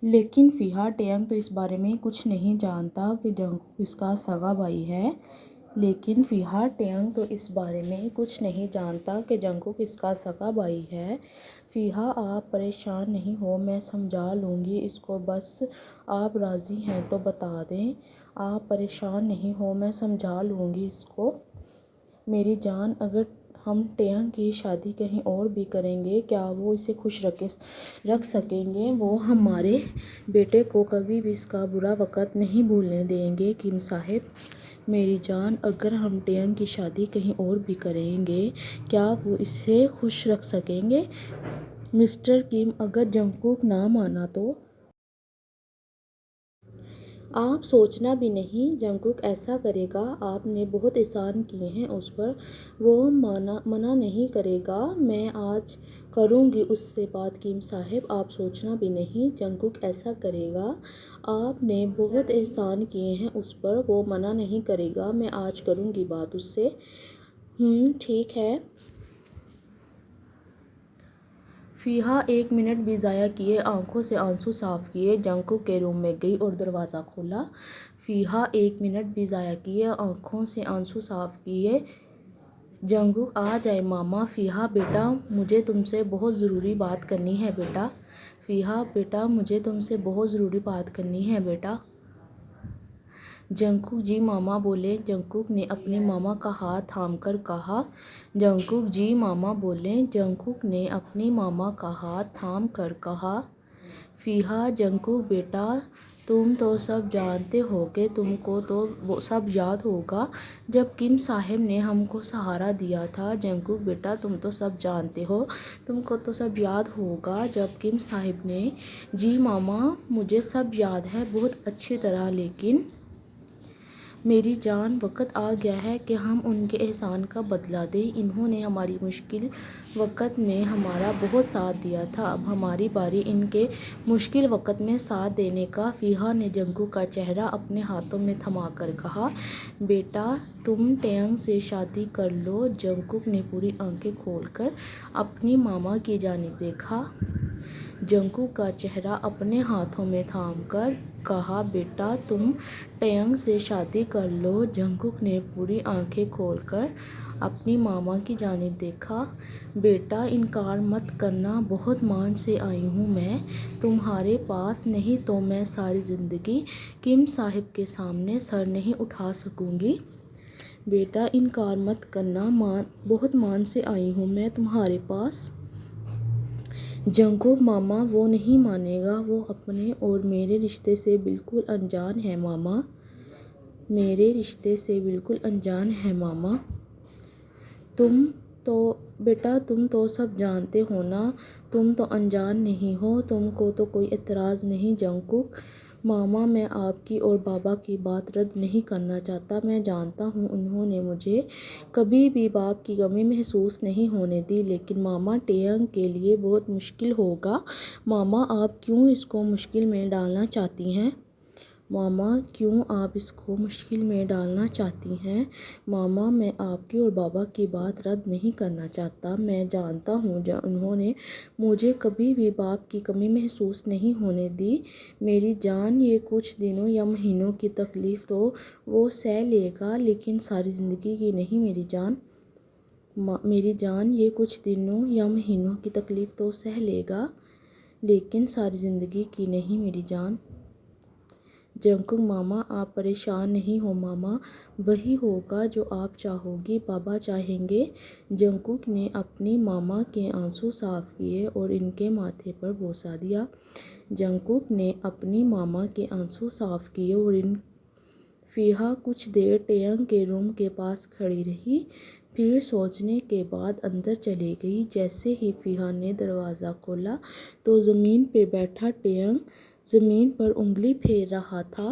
لیکن فیہا ٹینگ تو اس بارے میں کچھ نہیں جانتا کہ جنگکوک اس کا سگا بھائی ہے۔ لیکن فیہا ٹینگ تو اس بارے میں کچھ نہیں جانتا کہ جنگکوک اس کا سگا بھائی ہے۔ فیہا آپ پریشان نہیں ہوں، میں سمجھا لوں گی اس کو، بس آپ راضی ہیں تو بتا دیں۔ آپ پریشان نہیں ہوں، میں سمجھا لوں گی اس کو۔ میری جان، اگر ہم ٹینگ کی شادی کہیں اور بھی کریں گے، کیا وہ اسے خوش رکھ سکیں گے؟ وہ ہمارے بیٹے کو کبھی بھی اس کا برا وقت نہیں بھولنے دیں گے کیم صاحب۔ میری جان، اگر ہم ٹینگ کی شادی کہیں اور بھی کریں گے، کیا وہ اسے خوش رکھ سکیں گے؟ مسٹر کیم، اگر جنگکوک نہ مانا تو؟ آپ سوچنا بھی نہیں جنگکوک ایسا کرے گا۔ آپ نے بہت احسان کیے ہیں اس پر، وہ منع نہیں کرے گا۔ میں آج کروں گی اس سے بات کیم صاحب، آپ سوچنا بھی نہیں جنگکوک ایسا کرے گا۔ آپ نے بہت احسان کیے ہیں اس پر، وہ منع نہیں کرے گا۔ میں آج کروں گی بات اس سے۔ ٹھیک ہے۔ فیہا ایک منٹ بھی ضائع کیے آنکھوں سے آنسو صاف کیے جنگکوک کے روم میں گئی اور دروازہ کھولا۔ فیہا ایک منٹ بھی ضائع کیے آنکھوں سے آنسو صاف کیے جنگکوک آ جائے ماما۔ فیہا بیٹا، مجھے تم سے بہت ضروری بات کرنی ہے بیٹا۔ فیہا بیٹا، مجھے تم سے بہت ضروری بات کرنی ہے بیٹا۔ جنگکوک جی ماما بولے۔ جنگکوک نے اپنی ماما کا ہاتھ تھام کر کہا۔ جنگکوک جی ماما بولے۔ جنگکوک نے اپنی ماما کا ہاتھ تھام کر کہا۔ فیہا جنگکوک بیٹا، تم تو سب جانتے ہو کہ تم کو تو سب یاد ہوگا جب کیم صاحب نے ہم کو سہارا دیا تھا۔ جنگکوک بیٹا، تم تو سب جانتے ہو، تم کو تو سب یاد ہوگا جب کیم صاحب نے… جی ماما، مجھے سب یاد ہے بہت اچھی طرح، لیکن… میری جان، وقت آ گیا ہے کہ ہم ان کے احسان کا بدلہ دیں۔ انہوں نے ہماری مشکل وقت میں ہمارا بہت ساتھ دیا تھا، اب ہماری باری ان کے مشکل وقت میں ساتھ دینے کا۔ فیہا نے جنگکوک کا چہرہ اپنے ہاتھوں میں تھما کر کہا۔ بیٹا، تم ٹینگ سے شادی کر لو۔ جنگکوک نے پوری آنکھیں کھول کر اپنی ماما کی جانب دیکھا۔ جنگکوک کا چہرہ اپنے ہاتھوں میں تھام کر کہا۔ بیٹا، تم ٹینگ سے شادی کر لو۔ جنگکوک نے پوری آنکھیں کھول کر اپنی ماما کی جانب دیکھا۔ بیٹا، انکار مت کرنا، بہت مان سے آئی ہوں میں تمہارے پاس، نہیں تو میں ساری زندگی کیم صاحب کے سامنے سر نہیں اٹھا سکوں گی۔ بیٹا، انکار مت کرنا، بہت مان سے آئی ہوں میں تمہارے پاس۔ جنگکوک ماما، وہ نہیں مانے گا، وہ اپنے اور میرے رشتے سے بالکل انجان ہے ماما۔ میرے رشتے سے بالکل انجان ہے ماما۔ بیٹا، تم تو سب جانتے ہو نا، تم تو انجان نہیں ہو، تم کو تو کوئی اعتراض نہیں۔ جنگکوک ماما، میں آپ کی اور بابا کی بات رد نہیں کرنا چاہتا، میں جانتا ہوں انہوں نے مجھے کبھی بھی باپ کی کمی محسوس نہیں ہونے دی، لیکن ماما ٹینگ کے لیے بہت مشکل ہوگا۔ ماما، آپ کیوں اس کو مشکل میں ڈالنا چاہتی ہیں؟ ماما، کیوں آپ اس کو مشکل میں ڈالنا چاہتی ہیں؟ ماما، میں آپ کی اور بابا کی بات رد نہیں کرنا چاہتا، میں جانتا ہوں انہوں نے مجھے کبھی بھی باپ کی کمی محسوس نہیں ہونے دی۔ میری جان، یہ کچھ دنوں یا مہینوں کی تکلیف تو وہ سہہ لے گا، لیکن ساری زندگی کی نہیں میری جان۔ میری جان، یہ کچھ دنوں یا مہینوں کی تکلیف تو سہہ لے گا، لیکن ساری زندگی کی نہیں میری جان۔ جنگکوک ماما، آپ پریشان نہیں ہوں ماما، وہی ہوگا جو آپ چاہو گی، بابا چاہیں گے۔ جنگکوک نے اپنی ماما کے آنسو صاف کیے اور ان کے ماتھے پر بوسہ دیا۔ جنگکوک نے اپنی ماما کے آنسو صاف کیے اور فیہا کچھ دیر ٹینگ کے روم کے پاس کھڑی رہی، پھر سوچنے کے بعد اندر چلی گئی۔ جیسے ہی فیہا نے دروازہ کھولا تو زمین پہ بیٹھا ٹینگ زمین پر انگلی پھیر رہا تھا۔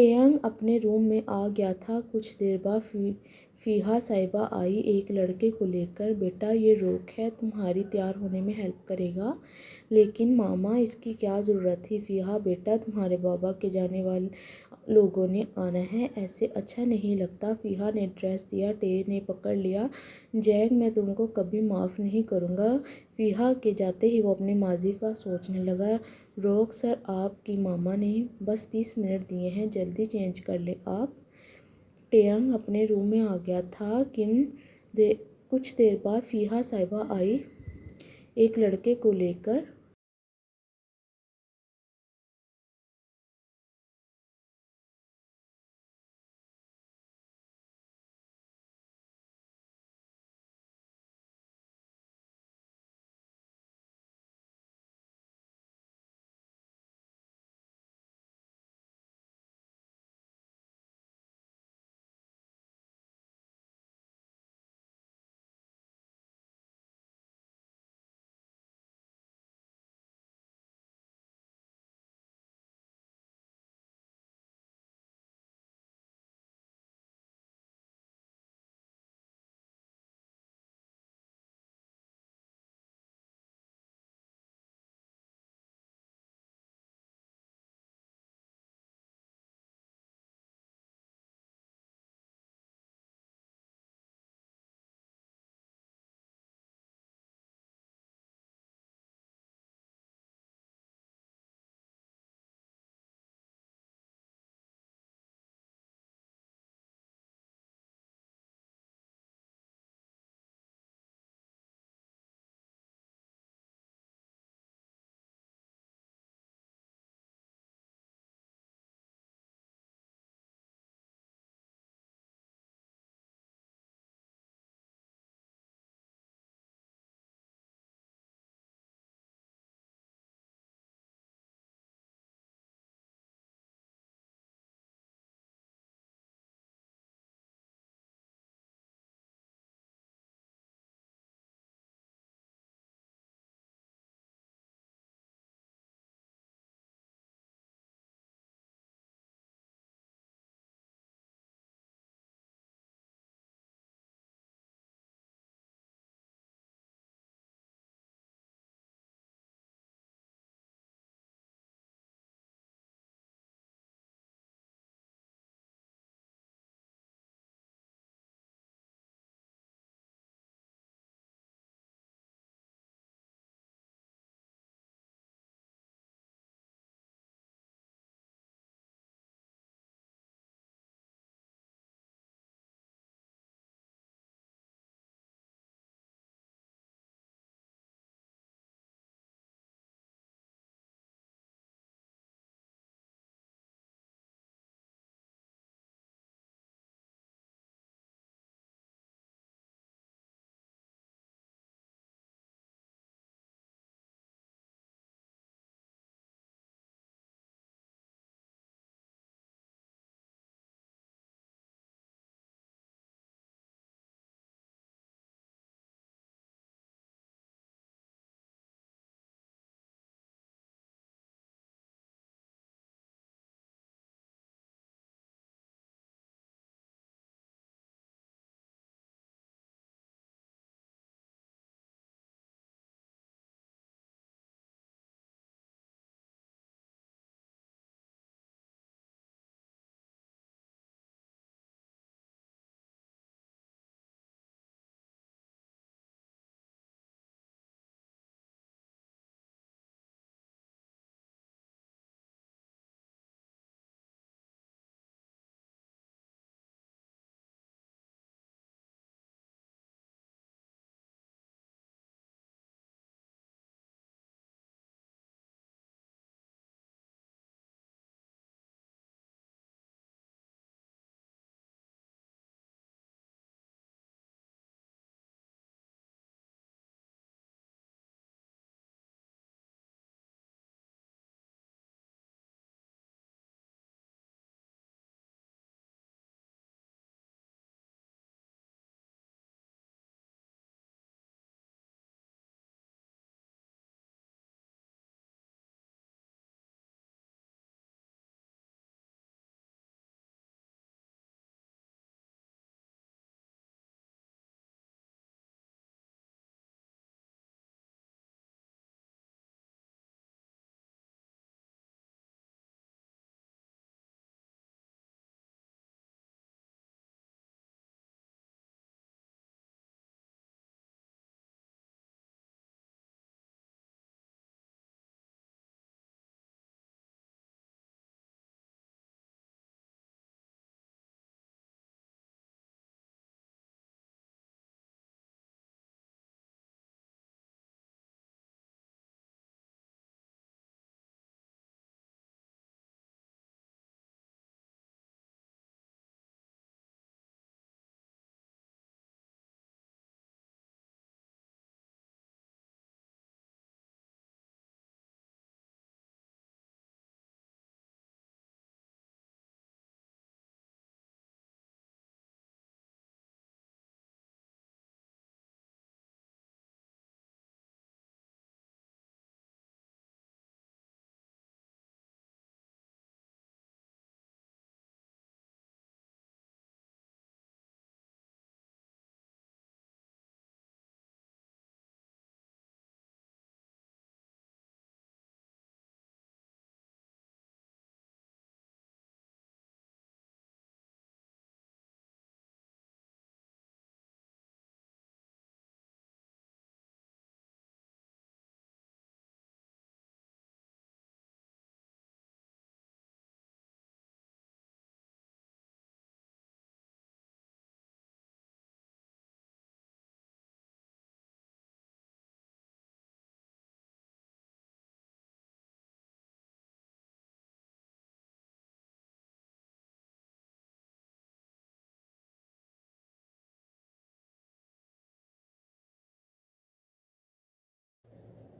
ٹیانگ اپنے روم میں آ گیا تھا۔ کچھ دیر بعد فیہا صاحبہ آئی ایک لڑکے کو لے کر۔ بیٹا یہ روک ہے، تمہاری تیار ہونے میں ہیلپ کرے گا۔ لیکن ماما اس کی کیا ضرورت تھی؟ فیہا بیٹا تمہارے بابا کے جانے والے لوگوں نے آنا ہے، ایسے اچھا نہیں لگتا۔ فیہا نے ڈریس دیا، ٹے نے پکڑ لیا۔ جینگ میں تم کو کبھی معاف نہیں کروں گا۔ فیہا کے جاتے ہی وہ اپنے ماضی کا سوچنے لگا۔ روک سر، آپ کی ماما نے بس 30 منٹ دیے ہیں، جلدی چینج کر لیں آپ۔ ٹیانگ اپنے روم میں آ گیا تھا۔ کچھ دیر بعد فیہا صاحبہ آئی ایک لڑکے کو لے کر۔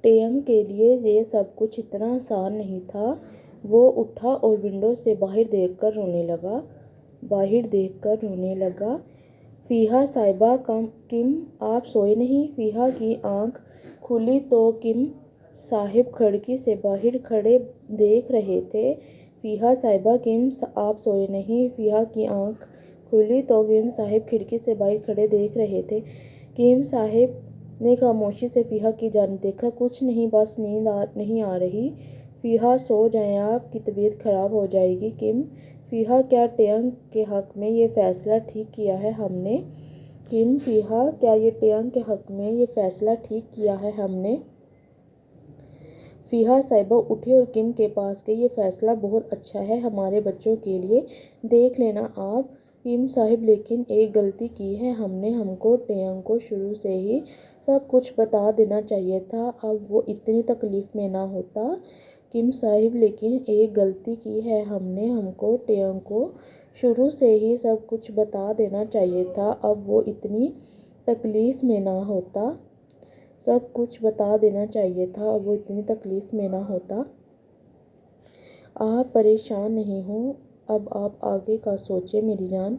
ٹیانگ کے لیے یہ سب کچھ اتنا آسان نہیں تھا۔ وہ اٹھا اور ونڈو سے باہر دیکھ کر رونے لگا۔ فیہا صاحبہ، کم آپ سوئے نہیں؟ فیہا کی آنکھ کھلی تو کم صاحب کھڑکی سے باہر کھڑے دیکھ رہے تھے۔ فیہا صاحبہ، کم آپ سوئے نہیں؟ فیہا کی آنکھ کھلی تو کم صاحب کھڑکی سے باہر کھڑے دیکھ رہے تھے۔ کم صاحب نے خاموشی سے فیہا کی جانب دیکھا۔ کچھ نہیں، بس نیند نہیں آ رہی۔ فیہا سو جائیں، آپ کی طبیعت خراب ہو جائے گی۔ کم، فیہا کیا ٹیانگ کے حق میں یہ فیصلہ ٹھیک کیا ہے ہم نے؟ کم، فیہا کیا یہ ٹیانگ کے حق میں یہ فیصلہ ٹھیک کیا ہے ہم نے؟ فیہا صاحبہ اٹھی اور کم کے پاس گئی۔ یہ فیصلہ بہت اچھا ہے ہمارے بچوں کے لیے، دیکھ لینا آپ۔ کم صاحب، لیکن ایک غلطی کی ہے ہم نے۔ ہم کو ٹیانگ کو شروع سے ہی سب کچھ بتا دینا چاہیے تھا، اب وہ اتنی تکلیف میں نہ ہوتا۔ کم صاحب، لیکن ایک غلطی کی ہے ہم نے۔ ہم کو ٹیانگ کو شروع سے ہی سب کچھ بتا دینا چاہیے تھا، اب وہ اتنی تکلیف میں نہ ہوتا۔ سب کچھ بتا دینا چاہیے تھا، اب وہ اتنی تکلیف میں نہ ہوتا۔ آپ پریشان نہیں ہوں، اب آپ آگے کا سوچیں میری جان۔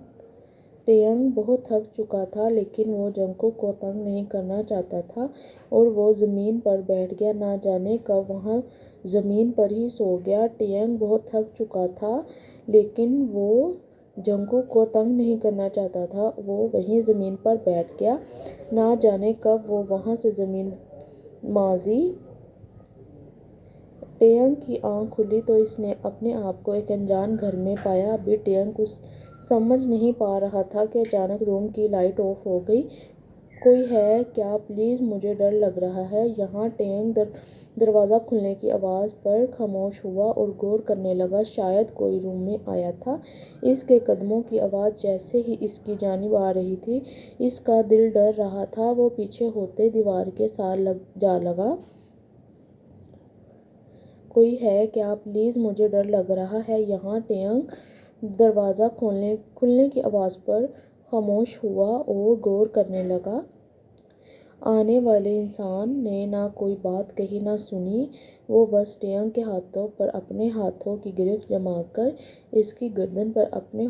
ٹیانگ بہت تھک چکا تھا، لیکن وہ جنگکوک کو تنگ نہیں کرنا چاہتا تھا اور وہ زمین پر بیٹھ گیا، نہ جانے کب وہاں زمین پر ہی سو گیا۔ ٹیانگ بہت تھک چکا تھا، لیکن وہ جنگکوک کو تنگ نہیں کرنا چاہتا تھا، وہ وہیں زمین پر بیٹھ گیا، نہ جانے کب وہ وہاں سے زمین ماضی۔ ٹیانگ کی آنکھ کھلی تو اس نے اپنے آپ کو ایک انجان گھر میں پایا۔ ابھی ٹیانگ کچھ سمجھ نہیں پا رہا تھا کہ اچانک روم کی لائٹ آف ہو گئی۔ کوئی ہے کیا؟ پلیز، مجھے ڈر لگ رہا ہے یہاں۔ ٹیانگ دروازہ کھلنے کی آواز پر خاموش ہوا اور غور کرنے لگا، شاید کوئی روم میں آیا تھا۔ اس کے قدموں کی آواز جیسے ہی اس کی جانب آ رہی تھی، اس کا دل ڈر رہا تھا۔ وہ پیچھے ہوتے دیوار کے ساتھ جا لگا۔ کوئی ہے کیا؟ پلیز، مجھے ڈر لگ رہا ہے یہاں۔ ٹیانگ دروازہ کھلنے کی آواز پر خاموش ہوا اور غور کرنے لگا۔ آنے والے انسان نے نہ کوئی بات کہی نہ سنی، وہ بس ٹیانگ کے ہاتھوں پر اپنے ہاتھوں کی گرفت جما کر اس کی گردن پر اپنے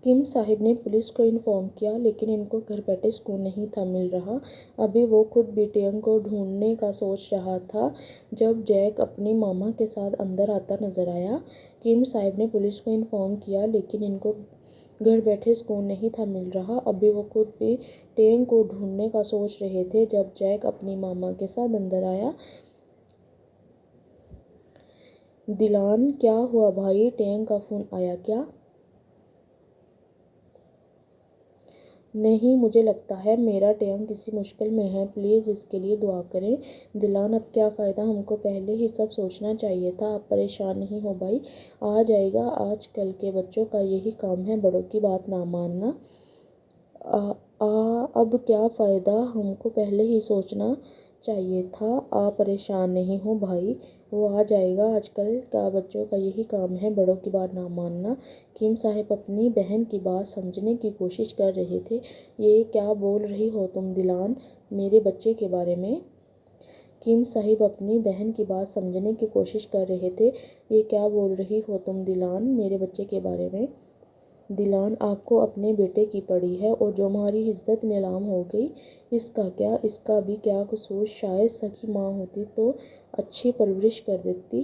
کم صاحب نے پولیس کو انفارم کیا، لیکن ان کو گھر بیٹھے سکون نہیں تھا مل رہا۔ ابھی وہ خود بھی ٹیانگ کو ڈھونڈنے کا سوچ رہا تھا جب جیک اپنی ماما کے ساتھ اندر آتا نظر آیا۔ کم صاحب نے پولیس کو انفارم کیا، لیکن ان کو گھر بیٹھے سکون نہیں تھا مل رہا۔ ابھی وہ خود بھی ٹیانگ کو ڈھونڈنے کا سوچ رہے تھے جب جیک اپنی ماما کے ساتھ اندر آیا۔ دلان، کیا ہوا بھائی؟ ٹیانگ کا فون آیا کیا؟ نہیں، مجھے لگتا ہے میرا ٹیانگ کسی مشکل میں ہے، پلیز اس کے لیے دعا کریں۔ دلان، اب کیا فائدہ، ہم کو پہلے ہی سب سوچنا چاہیے تھا۔ آپ پریشان نہیں ہو بھائی، آ جائے گا۔ آج کل کے بچوں کا یہی کام ہے، بڑوں کی بات نہ ماننا۔ اب کیا فائدہ، ہم کو پہلے ہی سوچنا چاہیے تھا۔ آپ پریشان نہیں ہو بھائی، وہ آ جائے گا۔ آج کل کا بچوں کا یہی کام ہے، بڑوں کی بات نہ ماننا۔ کم صاحب اپنی بہن کی بات سمجھنے کی کوشش کر رہے تھے۔ یہ کیا بول رہی ہو تم دلان، میرے بچے کے بارے میں؟ حکیم صاحب اپنی بہن کی بات سمجھنے کی کوشش کر رہے تھے۔ یہ کیا بول رہی ہو تم دلان، میرے بچے کے بارے میں؟ دلان، آپ کو اپنے بیٹے کی پڑی ہے اور جو ہماری عزت نیلام ہو گئی، اس کا کیا؟ اس کا بھی کیا قصور؟ شاید سکی ماں ہوتی تو اچھی پرورش کر دیتی۔